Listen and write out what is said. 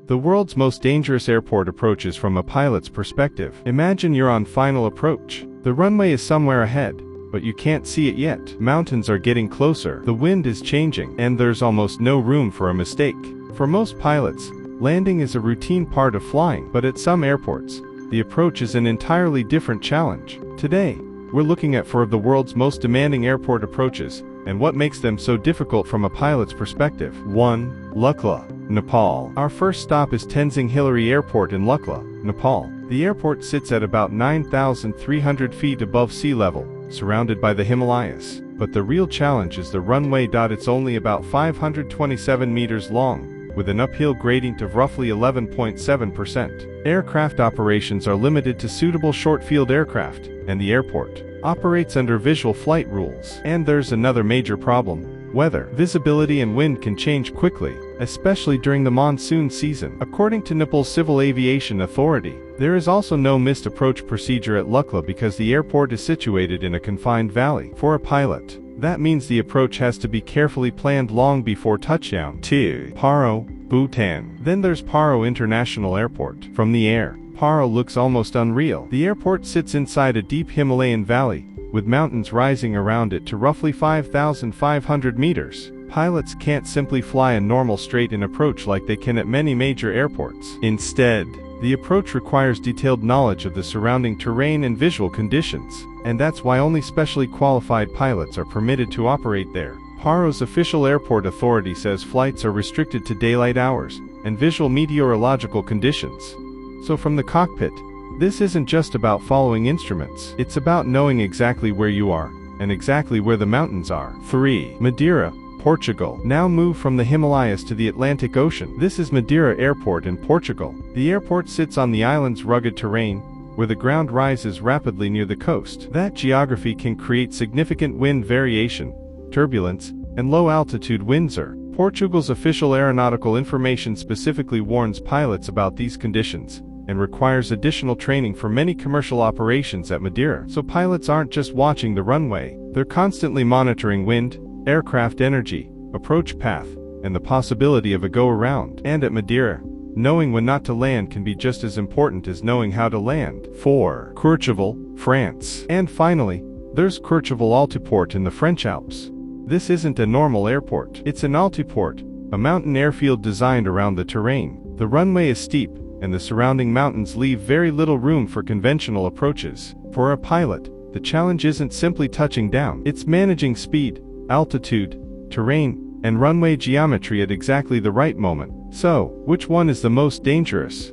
The world's most dangerous airport approaches from a pilot's perspective. Imagine you're on final approach. The runway is somewhere ahead, but you can't see it yet. Mountains are getting closer, the wind is changing, and there's almost no room for a mistake. For most pilots, landing is a routine part of flying, but at some airports, the approach is an entirely different challenge. Today, we're looking at 4 of the world's most demanding airport approaches, and what makes them so difficult from a pilot's perspective. 1. Lukla, Nepal. Our first stop is Tenzing Hillary Airport in Lukla, Nepal. The airport sits at about 9,300 feet above sea level, surrounded by the Himalayas. But the real challenge is the runway. It's only about 527 meters long, with an uphill gradient of roughly 11.7%. Aircraft operations are limited to suitable short-field aircraft, and the airport operates under visual flight rules. And there's another major problem: weather. Visibility and wind can change quickly, especially during the monsoon season. According to Nepal's Civil Aviation Authority, there is also no missed approach procedure at Lukla because the airport is situated in a confined valley. For a pilot, that means the approach has to be carefully planned long before touchdown. 2. Paro, Bhutan. Then there's Paro International Airport. From the air, Paro looks almost unreal. The airport sits inside a deep Himalayan valley, with mountains rising around it to roughly 5,500 meters. Pilots can't simply fly a normal straight-in approach like they can at many major airports. Instead, the approach requires detailed knowledge of the surrounding terrain and visual conditions, and that's why only specially qualified pilots are permitted to operate there. Paro's official airport authority says flights are restricted to daylight hours and visual meteorological conditions. So from the cockpit, this isn't just about following instruments. It's about knowing exactly where you are and exactly where the mountains are. 3. Madeira, Portugal. Now move from the Himalayas to the Atlantic Ocean. This is Madeira Airport in Portugal. The airport sits on the island's rugged terrain, where the ground rises rapidly near the coast. That geography can create significant wind variation, turbulence, and low-altitude winds. Portugal's official aeronautical information specifically warns pilots about these conditions, and requires additional training for many commercial operations at Madeira. So pilots aren't just watching the runway, they're constantly monitoring wind, aircraft energy, approach path, and the possibility of a go-around. And at Madeira, knowing when not to land can be just as important as knowing how to land. 4. Courchevel, France. And finally, there's Courchevel Altiport in the French Alps. This isn't a normal airport. It's an altiport, a mountain airfield designed around the terrain. The runway is steep, and the surrounding mountains leave very little room for conventional approaches. For a pilot, the challenge isn't simply touching down. It's managing speed, altitude, terrain, and runway geometry at exactly the right moment. So, which one is the most dangerous?